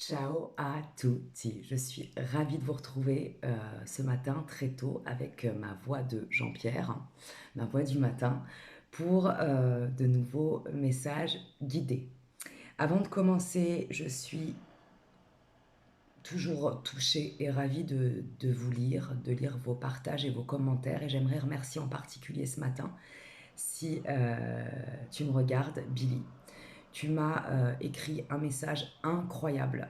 Ciao à tutti, je suis ravie de vous retrouver ce matin très tôt avec ma voix de Jean-Pierre, ma voix du matin, pour de nouveaux messages guidés. Avant de commencer, je suis toujours touchée et ravie de vous lire, de lire vos partages et vos commentaires, et j'aimerais remercier en particulier ce matin, si tu me regardes, Billy. Tu m'as écrit un message incroyable,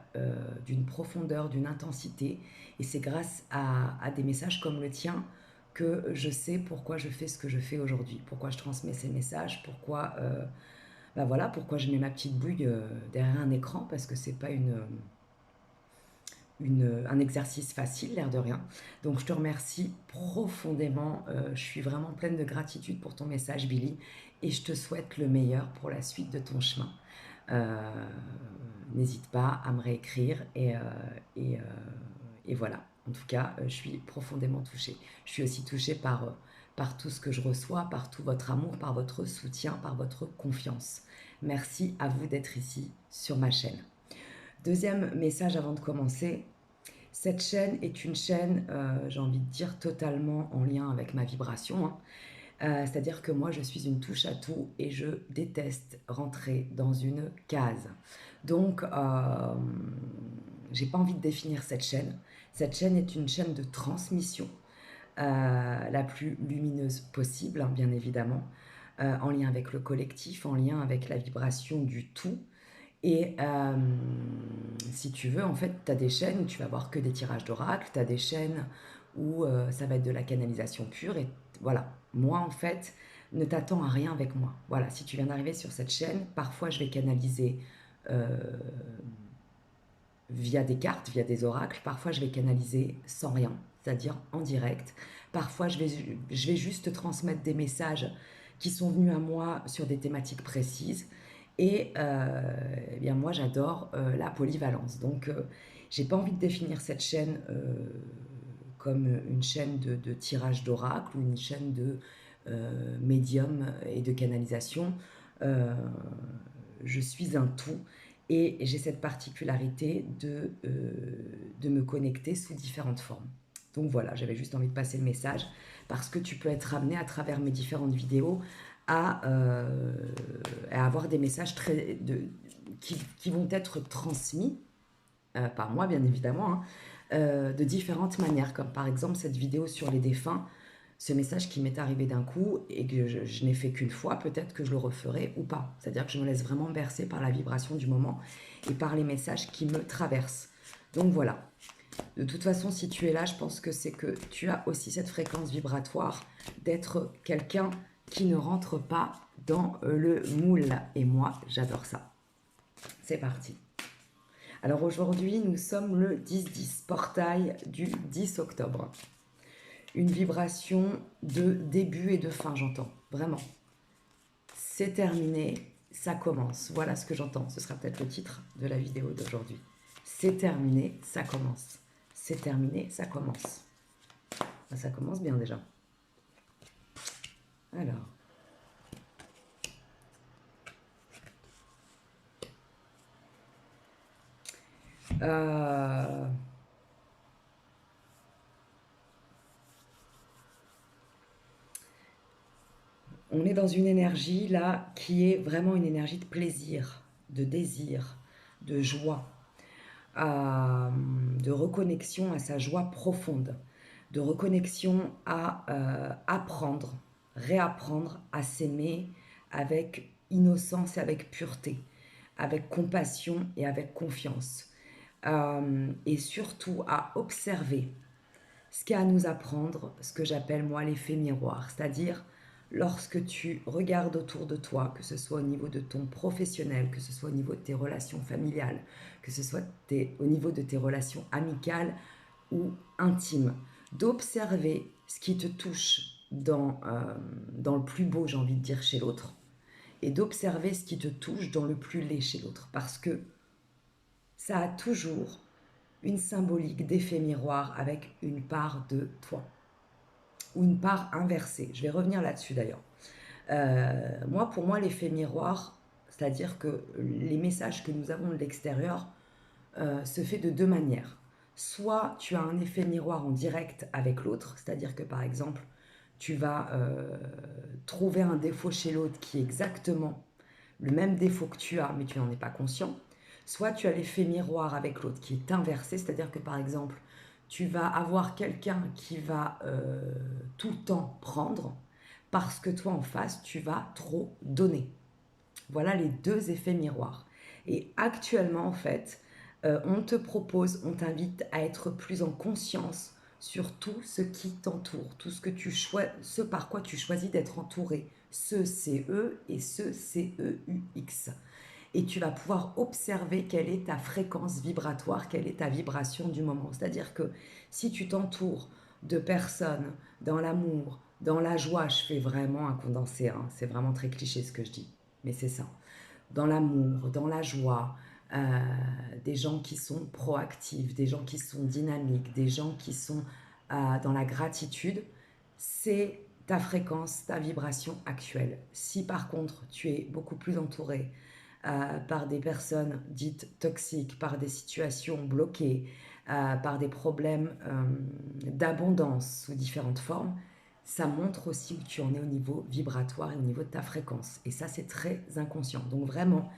d'une profondeur, d'une intensité, et c'est grâce à des messages comme le tien que je sais pourquoi je fais ce que je fais aujourd'hui, pourquoi je transmets ces messages, pourquoi, bah voilà, pourquoi je mets ma petite bouille derrière un écran, parce que c'est pas un exercice facile, l'air de rien. Donc je te remercie profondément, je suis vraiment pleine de gratitude pour ton message, Billy, et je te souhaite le meilleur pour la suite de ton chemin. Euh, N'hésite pas à me réécrire et, euh, et voilà. En tout cas, je suis profondément touchée. Je suis aussi touchée par tout ce que je reçois, par tout votre amour, par votre soutien, par votre confiance. Merci à vous d'être ici sur ma chaîne. Deuxième message avant de commencer. Cette chaîne est une chaîne, j'ai envie de dire, totalement en lien avec ma vibration, hein. C'est-à-dire que moi, je suis une touche à tout et je déteste rentrer dans une case. Donc, j'ai pas envie de définir cette chaîne. Cette chaîne est une chaîne de transmission la plus lumineuse possible, hein, bien évidemment, en lien avec le collectif, en lien avec la vibration du tout. Et si tu veux, en fait, tu as des chaînes où tu vas voir que des tirages d'oracle, tu as des chaînes où ça va être de la canalisation pure. Et voilà, moi, en fait, ne t'attends à rien avec moi. Voilà, si tu viens d'arriver sur cette chaîne, parfois je vais canaliser euh, via des cartes, via des oracles, parfois je vais canaliser sans rien, c'est-à-dire en direct. Parfois je vais juste te transmettre des messages qui sont venus à moi sur des thématiques précises. Et eh bien moi j'adore la polyvalence. Donc j'ai pas envie de définir cette chaîne comme une chaîne de tirage d'oracle ou une chaîne de médium et de canalisation. Euh, je suis un tout et j'ai cette particularité de me connecter sous différentes formes. Donc voilà, j'avais juste envie de passer le message parce que tu peux être amené à travers mes différentes vidéos à avoir des messages qui vont être transmis, par moi bien évidemment, hein, de différentes manières, comme par exemple cette vidéo sur les défunts, ce message qui m'est arrivé d'un coup et que je n'ai fait qu'une fois, peut-être que je le referai ou pas. C'est-à-dire que je me laisse vraiment bercer par la vibration du moment et par les messages qui me traversent. Donc voilà. De toute façon, si tu es là, je pense que c'est que tu as aussi cette fréquence vibratoire d'être quelqu'un qui ne rentre pas dans le moule. Et moi, j'adore ça. C'est parti. Alors aujourd'hui, nous sommes le 10-10, portail du 10 octobre. Une vibration de début et de fin, j'entends. Vraiment. C'est terminé, ça commence. Voilà ce que j'entends. Ce sera peut-être le titre de la vidéo d'aujourd'hui. C'est terminé, ça commence. C'est terminé, ça commence. Ben, ça commence bien déjà. Alors. Euh, on est dans une énergie là qui est vraiment une énergie de plaisir, de désir, de joie, de reconnexion à sa joie profonde, de reconnexion à apprendre, réapprendre à s'aimer avec innocence et avec pureté, avec compassion et avec confiance. Et surtout à observer ce qu'il y a à nous apprendre, ce que j'appelle moi l'effet miroir, c'est-à-dire lorsque tu regardes autour de toi, que ce soit au niveau de ton professionnel, que ce soit au niveau de tes relations familiales, que ce soit au niveau de tes relations amicales ou intimes, d'observer ce qui te touche dans le plus beau, j'ai envie de dire, chez l'autre, et d'observer ce qui te touche dans le plus laid chez l'autre, parce que ça a toujours une symbolique d'effet miroir avec une part de toi ou une part inversée. Je vais revenir là-dessus d'ailleurs. Pour moi, l'effet miroir, c'est-à-dire que les messages que nous avons de l'extérieur se fait de deux manières. Soit tu as un effet miroir en direct avec l'autre, c'est-à-dire que par exemple, tu vas trouver un défaut chez l'autre qui est exactement le même défaut que tu as, mais tu n'en es pas conscient. Soit tu as l'effet miroir avec l'autre qui est inversé, c'est-à-dire que par exemple, tu vas avoir quelqu'un qui va tout le temps prendre parce que toi en face, tu vas trop donner. Voilà les deux effets miroirs. Et actuellement, en fait, on te propose, on t'invite à être plus en conscience sur tout ce qui t'entoure, tout ce que ce par quoi tu choisis d'être entouré, ce CE et ce CEUX. Et tu vas pouvoir observer quelle est ta fréquence vibratoire, quelle est ta vibration du moment. C'est-à-dire que si tu t'entoures de personnes dans l'amour, dans la joie, je fais vraiment un condensé, hein, c'est vraiment très cliché ce que je dis, mais c'est ça. Dans l'amour, dans la joie, des gens qui sont proactifs, des gens qui sont dynamiques, des gens qui sont dans la gratitude, c'est ta fréquence, ta vibration actuelle. Si par contre tu es beaucoup plus entouré par des personnes dites toxiques, par des situations bloquées, par des problèmes d'abondance sous différentes formes, ça montre aussi où tu en es au niveau vibratoire et au niveau de ta fréquence. Et ça, c'est très inconscient. Donc vraiment,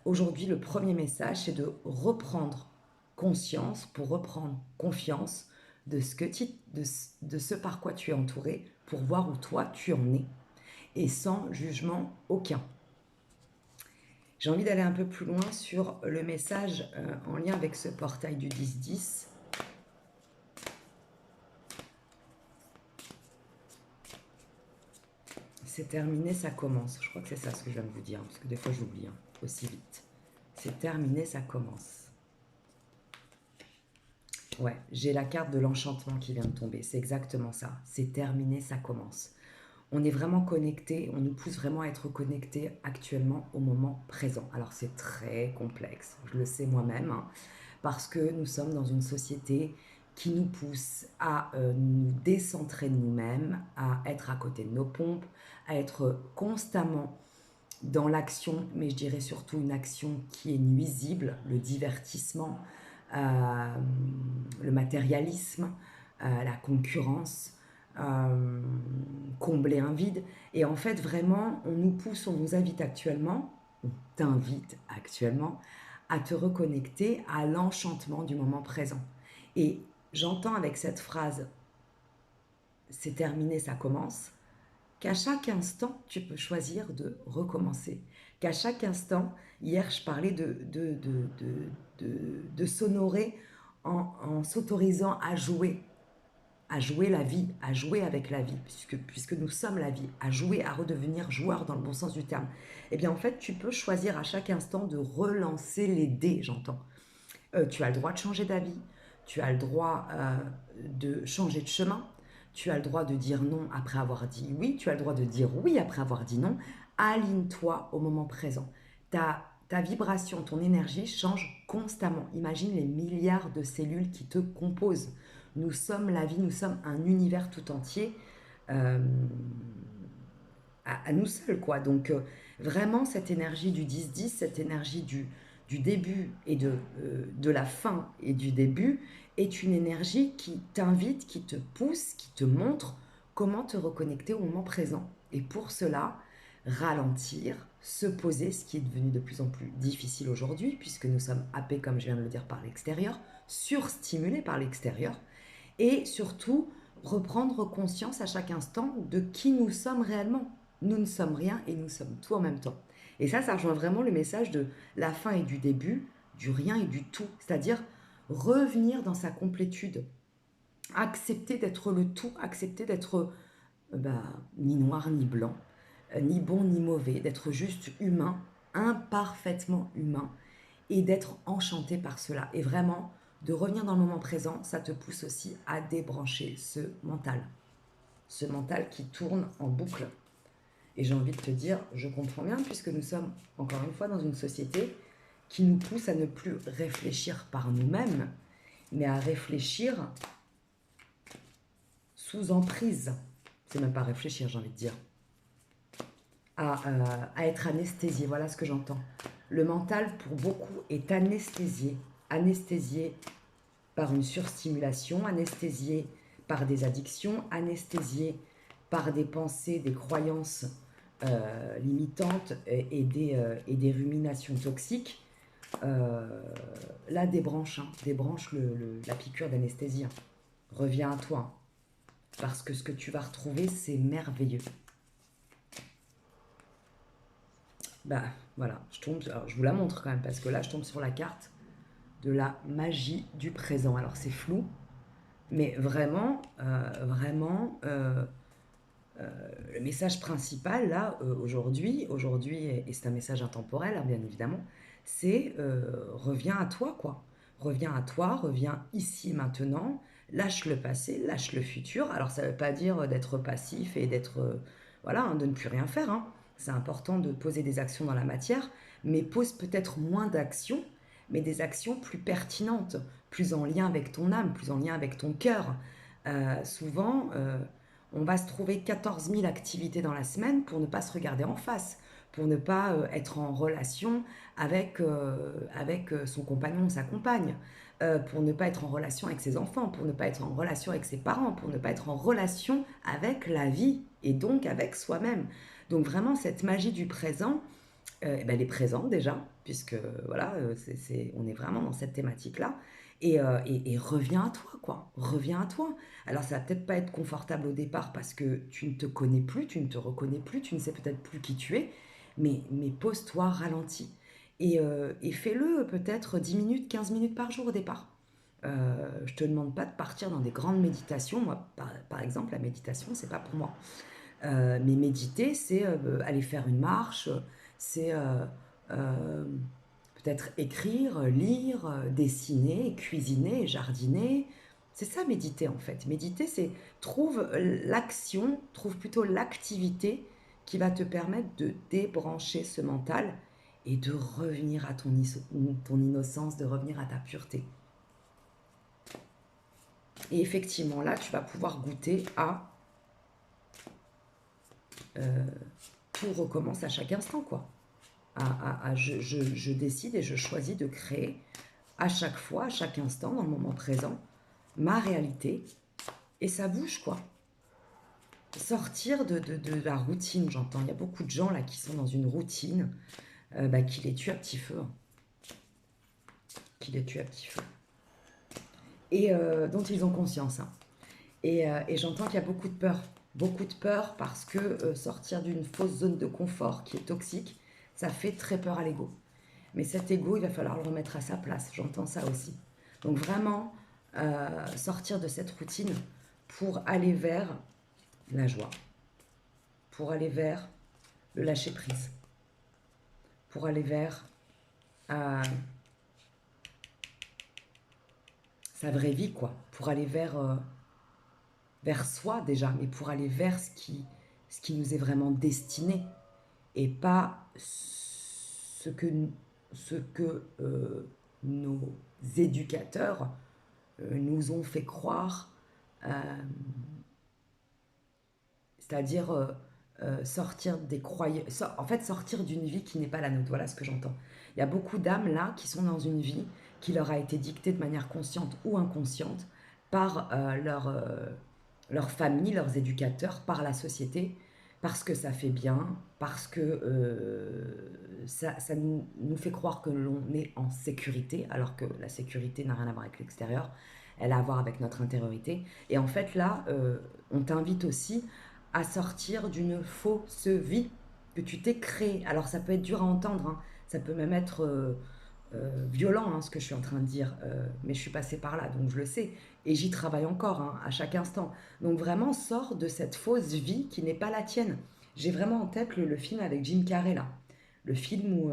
aujourd'hui, le premier message, c'est de reprendre conscience, pour reprendre confiance de de ce par quoi tu es entouré, pour voir où toi tu en es, et sans jugement aucun. J'ai envie d'aller un peu plus loin sur le message en lien avec ce portail du 10-10. C'est terminé, ça commence. Je crois que c'est ça ce que je viens de vous dire, parce que des fois j'oublie aussi vite. C'est terminé, ça commence. Ouais, j'ai la carte de l'enchantement qui vient de tomber. C'est exactement ça. C'est terminé, ça commence. On est vraiment connecté, on nous pousse vraiment à être connecté actuellement au moment présent. Alors c'est très complexe, je le sais moi-même, hein, parce que nous sommes dans une société qui nous pousse à nous décentrer de nous-mêmes, à être à côté de nos pompes, à être constamment dans l'action, mais je dirais surtout une action qui est nuisible, le divertissement, euh, le matérialisme, la concurrence, combler un vide. Et en fait, vraiment, on nous pousse, on nous invite actuellement, on t'invite actuellement à te reconnecter à l'enchantement du moment présent. Et j'entends avec cette phrase, c'est terminé, ça commence, qu'à chaque instant, tu peux choisir de recommencer. Qu'à chaque instant, hier, je parlais de s'honorer en s'autorisant à jouer la vie, à jouer avec la vie, puisque nous sommes la vie, à jouer, à redevenir joueur dans le bon sens du terme. Eh bien, en fait, tu peux choisir à chaque instant de relancer les dés, j'entends. Tu as le droit de changer d'avis, tu as le droit de changer de chemin, tu as le droit de dire non après avoir dit oui, tu as le droit de dire oui après avoir dit non. Aligne-toi au moment présent. Ta vibration, ton énergie change constamment. Imagine les milliards de cellules qui te composent. Nous sommes la vie, nous sommes un univers tout entier euh, à nous seuls, quoi. Donc, vraiment, cette énergie du 10-10, cette énergie du début et de la fin et du début est une énergie qui t'invite, qui te pousse, qui te montre comment te reconnecter au moment présent. Et pour cela, ralentir, se poser, ce qui est devenu de plus en plus difficile aujourd'hui, puisque nous sommes happés, comme je viens de le dire, par l'extérieur, surstimulés par l'extérieur, et surtout reprendre conscience à chaque instant de qui nous sommes réellement. Nous ne sommes rien et nous sommes tout en même temps. Et ça rejoint vraiment le message de la fin et du début, du rien et du tout. C'est-à-dire revenir dans sa complétude. Accepter d'être le tout, accepter d'être ni noir ni blanc, ni bon ni mauvais, d'être juste humain, imparfaitement humain, et d'être enchanté par cela. Et vraiment, de revenir dans le moment présent, ça te pousse aussi à débrancher ce mental qui tourne en boucle. Et j'ai envie de te dire, je comprends bien, puisque nous sommes, encore une fois, dans une société qui nous pousse à ne plus réfléchir par nous-mêmes, mais à réfléchir sous emprise. C'est même pas réfléchir, j'ai envie de dire. À être anesthésié, voilà ce que j'entends. Le mental, pour beaucoup, est anesthésié anesthésié par une surstimulation, anesthésié par des addictions, anesthésié par des pensées, des croyances limitantes et des ruminations toxiques. Là, débranche, hein, débranche la piqûre d'anesthésie. Hein. Reviens à toi, hein, parce que ce que tu vas retrouver, c'est merveilleux. Bah voilà, alors, je vous la montre quand même, parce que là, je tombe sur la carte de la magie du présent. Alors c'est flou, mais vraiment, le message principal là aujourd'hui, et c'est un message intemporel hein, bien évidemment, c'est reviens à toi quoi. Reviens à toi, reviens ici maintenant, lâche le passé, lâche le futur. Alors ça ne veut pas dire d'être passif et d'être voilà, hein, de ne plus rien faire. Hein. C'est important de poser des actions dans la matière, mais pose peut-être moins d'actions, mais des actions plus pertinentes, plus en lien avec ton âme, plus en lien avec ton cœur. Souvent, on va se trouver 14 000 activités dans la semaine pour ne pas se regarder en face, pour ne pas être en relation avec son compagnon ou sa compagne, pour ne pas être en relation avec ses enfants, pour ne pas être en relation avec ses parents, pour ne pas être en relation avec la vie et donc avec soi-même. Donc vraiment cette magie du présent, ben, elle est présente déjà, puisque voilà, on est vraiment dans cette thématique-là. Et reviens à toi, quoi. Reviens à toi. Alors, ça va peut-être pas être confortable au départ parce que tu ne te connais plus, tu ne te reconnais plus, tu ne sais peut-être plus qui tu es, mais pose-toi, ralentis. Et fais-le peut-être 10 minutes, 15 minutes par jour au départ. Je te demande pas de partir dans des grandes méditations. Moi, par exemple, la méditation, c'est pas pour moi. Mais méditer, c'est aller faire une marche, c'est peut-être écrire, lire, dessiner, cuisiner, jardiner. C'est ça méditer en fait. Méditer, c'est trouve l'action, trouve plutôt l'activité qui va te permettre de débrancher ce mental et de revenir à ton innocence, de revenir à ta pureté. Et effectivement, là, tu vas pouvoir goûter à tout recommence à chaque instant, quoi. Je décide et je choisis de créer à chaque fois, à chaque instant, dans le moment présent, ma réalité. Et ça bouge, quoi. Sortir de la routine, j'entends. Il y a beaucoup de gens là qui sont dans une routine qui les tue à petit feu. Hein. Qui les tue à petit feu. Et dont ils ont conscience. Hein. Et j'entends qu'il y a beaucoup de peur. Beaucoup de peur parce que sortir d'une fausse zone de confort qui est toxique, ça fait très peur à l'ego. Mais cet ego, il va falloir le remettre à sa place. J'entends ça aussi. Donc vraiment, sortir de cette routine pour aller vers la joie, pour aller vers le lâcher-prise, pour aller vers sa vraie vie, quoi. Pour aller vers soi déjà, mais pour aller vers ce qui nous est vraiment destiné et pas ce que nos éducateurs nous ont fait croire, c'est-à-dire sortir des croyances, en fait sortir d'une vie qui n'est pas la nôtre, voilà ce que j'entends. Il y a beaucoup d'âmes là qui sont dans une vie qui leur a été dictée de manière consciente ou inconsciente par leur famille, leurs éducateurs, par la société, parce que ça fait bien, parce que ça nous fait croire que l'on est en sécurité, alors que la sécurité n'a rien à voir avec l'extérieur, elle a à voir avec notre intériorité. Et en fait là, on t'invite aussi à sortir d'une fausse vie que tu t'es créée. Alors ça peut être dur à entendre, hein. Ça peut même être violent hein, ce que je suis en train de dire, mais je suis passée par là, donc je le sais. Et j'y travaille encore, hein, à chaque instant. Donc vraiment, sors de cette fausse vie qui n'est pas la tienne. J'ai vraiment en tête le film avec Jim Carrey, là. Le film où,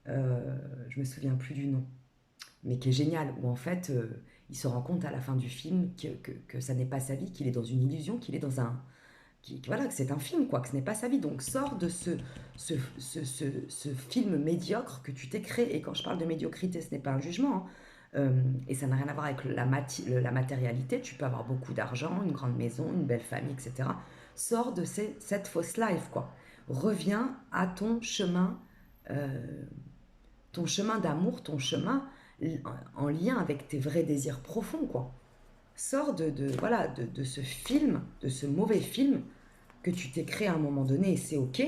je me souviens plus du nom, mais qui est génial, où en fait, il se rend compte à la fin du film que ça n'est pas sa vie, qu'il est dans une illusion, qu'il est dans un... voilà, que c'est un film, quoi, que ce n'est pas sa vie. Donc sors de ce film médiocre que tu t'es créé. Et quand je parle de médiocrité, ce n'est pas un jugement, hein. Et ça n'a rien à voir avec la matérialité. Tu peux avoir beaucoup d'argent, une grande maison, une belle famille, etc. Sors de cette fausse life, quoi. Reviens à ton chemin d'amour, ton chemin. en lien avec tes vrais désirs profonds, quoi. Sors voilà, de ce film, de ce mauvais film que tu t'es créé à un moment donné, et c'est ok,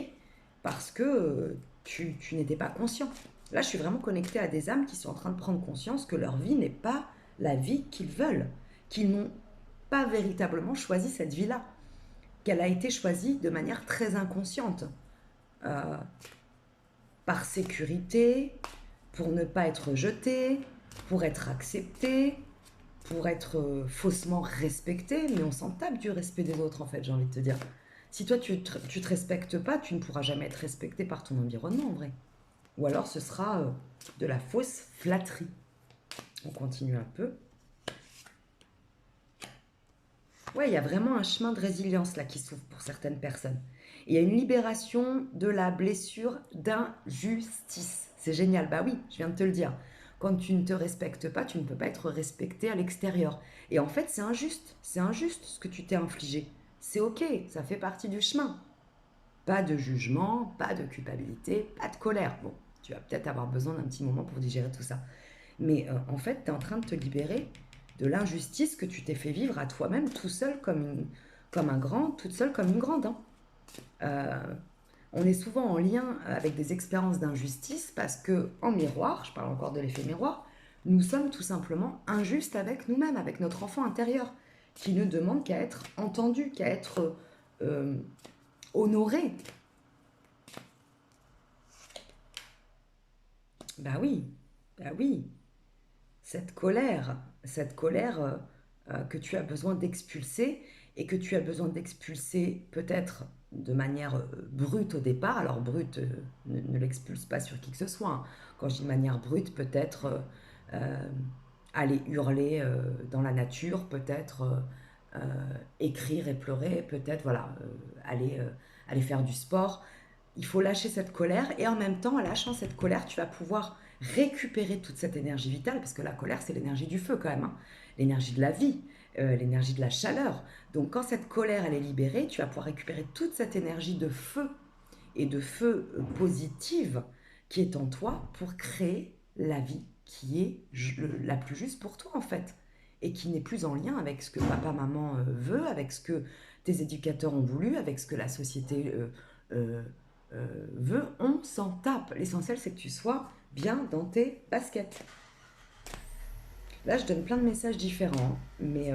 parce que tu n'étais pas conscient. Là, je suis vraiment connectée à des âmes qui sont en train de prendre conscience que leur vie n'est pas la vie qu'ils veulent, qu'ils n'ont pas véritablement choisi cette vie-là, qu'elle a été choisie de manière très inconsciente, euh, par sécurité, pour ne pas être rejeté, pour être accepté, pour être faussement respecté, mais on s'en tape du respect des autres, en fait, j'ai envie de te dire. Si toi, tu te respectes pas, tu ne pourras jamais être respecté par ton environnement, en vrai. Ou alors, ce sera de la fausse flatterie. On continue un peu. Ouais, il y a vraiment un chemin de résilience là qui s'ouvre pour certaines personnes. Il y a une libération de la blessure d'injustice. C'est génial, bah oui, je viens de te le dire. Quand tu ne te respectes pas, tu ne peux pas être respecté à l'extérieur. Et en fait, c'est injuste ce que tu t'es infligé. C'est ok, ça fait partie du chemin. Pas de jugement, pas de culpabilité, pas de colère. Bon, tu vas peut-être avoir besoin d'un petit moment pour digérer tout ça. Mais en fait, tu es en train de te libérer de l'injustice que tu t'es fait vivre à toi-même tout seul comme un grand, toute seule comme une grande. Hein. Euh, on est souvent en lien avec des expériences d'injustice parce que, en miroir, je parle encore de l'effet miroir, nous sommes tout simplement injustes avec nous-mêmes, avec notre enfant intérieur, qui ne demande qu'à être entendu, qu'à être euh, honoré. Bah oui, bah oui. Cette colère que tu as besoin d'expulser et que tu as besoin d'expulser peut-être de manière brute au départ. Alors brute, ne l'expulse pas sur qui que ce soit. Hein. Quand je dis de manière brute, peut-être euh, aller hurler dans la nature, peut-être écrire et pleurer, peut-être voilà, aller faire du sport. Il faut lâcher cette colère et en même temps, en lâchant cette colère, tu vas pouvoir récupérer toute cette énergie vitale, parce que la colère, c'est l'énergie du feu quand même, hein. L'énergie de la vie, l'énergie de la chaleur. Donc quand cette colère, elle est libérée, tu vas pouvoir récupérer toute cette énergie de feu et de feu positive qui est en toi pour créer la vie qui est la plus juste pour toi en fait et qui n'est plus en lien avec ce que papa, maman veut, avec ce que tes éducateurs ont voulu, avec ce que la société euh, veut. On s'en tape. L'essentiel, c'est que tu sois bien dans tes baskets. Là, je donne plein de messages différents, mais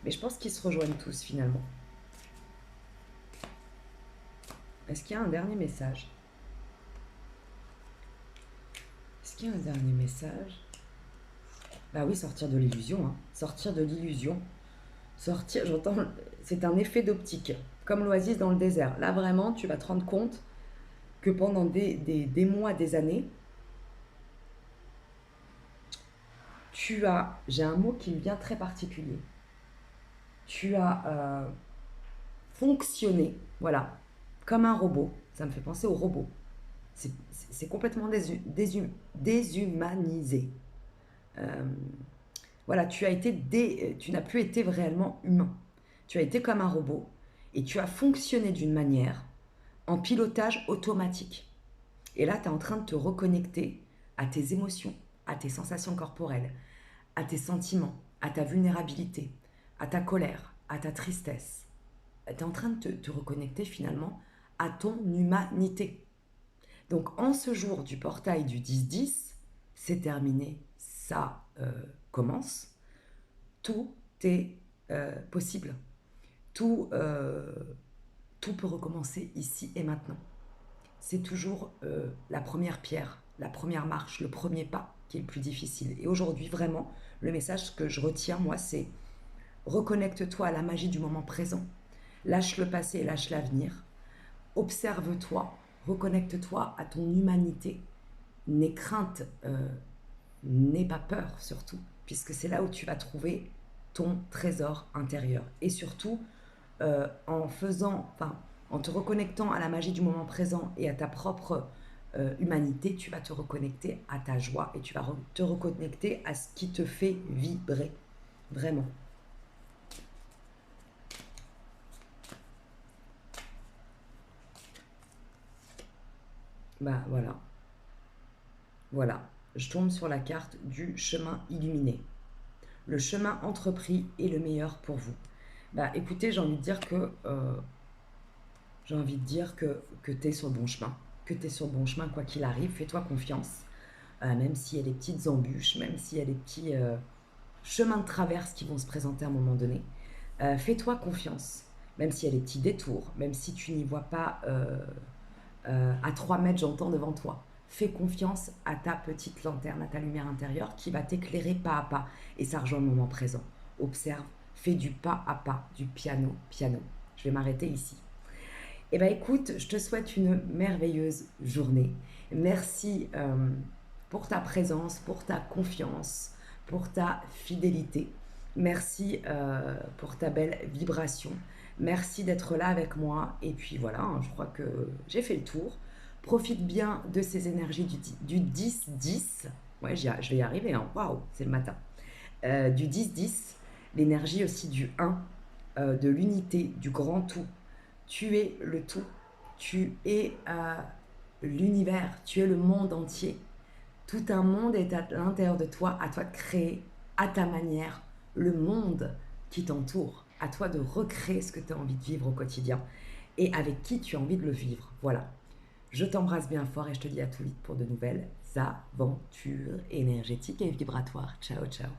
je pense qu'ils se rejoignent tous finalement. Est-ce qu'il y a un dernier message? Est-ce qu'il y a un dernier message? Bah oui, sortir de l'illusion. Hein. Sortir de l'illusion. Sortir, j'entends, c'est un effet d'optique. Comme l'oasis dans le désert. Là, vraiment, tu vas te rendre compte que pendant des mois, des années, j'ai un mot qui me vient très particulier. Tu as fonctionné, voilà, comme un robot. Ça me fait penser au robot. C'est complètement déshumanisé. Euh, voilà, tu n'as plus été réellement humain. Tu as été comme un robot et tu as fonctionné d'une manière en pilotage automatique. Et là, tu es en train de te reconnecter à tes émotions, à tes sensations corporelles, à tes sentiments, à ta vulnérabilité, à ta colère, à ta tristesse. Tu es en train de te reconnecter finalement à ton humanité. Donc en ce jour du portail du 10-10, c'est terminé, ça commence, tout est possible. Tout, tout peut recommencer ici et maintenant. C'est toujours la première pierre, la première marche, le premier pas qui est le plus difficile. Et aujourd'hui, vraiment, le message que je retiens, moi, c'est reconnecte-toi à la magie du moment présent. Lâche le passé et lâche l'avenir. Observe-toi, reconnecte-toi à ton humanité. N'aie crainte, n'aie pas peur surtout, puisque c'est là où tu vas trouver ton trésor intérieur. Et surtout, en te reconnectant à la magie du moment présent et à ta propre humanité, tu vas te reconnecter à ta joie et tu vas te reconnecter à ce qui te fait vibrer. Vraiment. Bah voilà. Voilà. je tombe sur la carte du chemin illuminé. Le chemin entrepris est le meilleur pour vous. Bah écoutez, j'ai envie de dire que tu es sur le bon chemin. Que tu es sur le bon chemin, quoi qu'il arrive, fais-toi confiance. Même s'il y a des petites embûches, même s'il y a des petits chemins de traverse qui vont se présenter à un moment donné. Fais-toi confiance, même s'il y a des petits détours, même si tu n'y vois pas à 3 mètres, j'entends devant toi. Fais confiance à ta petite lanterne, à ta lumière intérieure qui va t'éclairer pas à pas. Et ça rejoint le moment présent. Observe, fais du pas à pas, du piano, piano. Je vais m'arrêter ici. Eh bien écoute, je te souhaite une merveilleuse journée. Merci pour ta présence, pour ta confiance, pour ta fidélité. Merci pour ta belle vibration. Merci d'être là avec moi. Et puis voilà, hein, je crois que j'ai fait le tour. Profite bien de ces énergies du 10-10. Ouais, je vais y arriver. Hein. Waouh, c'est le matin. Du 10-10, l'énergie aussi du 1, de l'unité, du grand tout. Tu es le tout. Tu es l'univers. Tu es le monde entier. Tout un monde est à l'intérieur de toi. À toi de créer à ta manière le monde qui t'entoure. À toi de recréer ce que tu as envie de vivre au quotidien et avec qui tu as envie de le vivre. Voilà. Je t'embrasse bien fort et je te dis à tout vite pour de nouvelles aventures énergétiques et vibratoires. Ciao, ciao.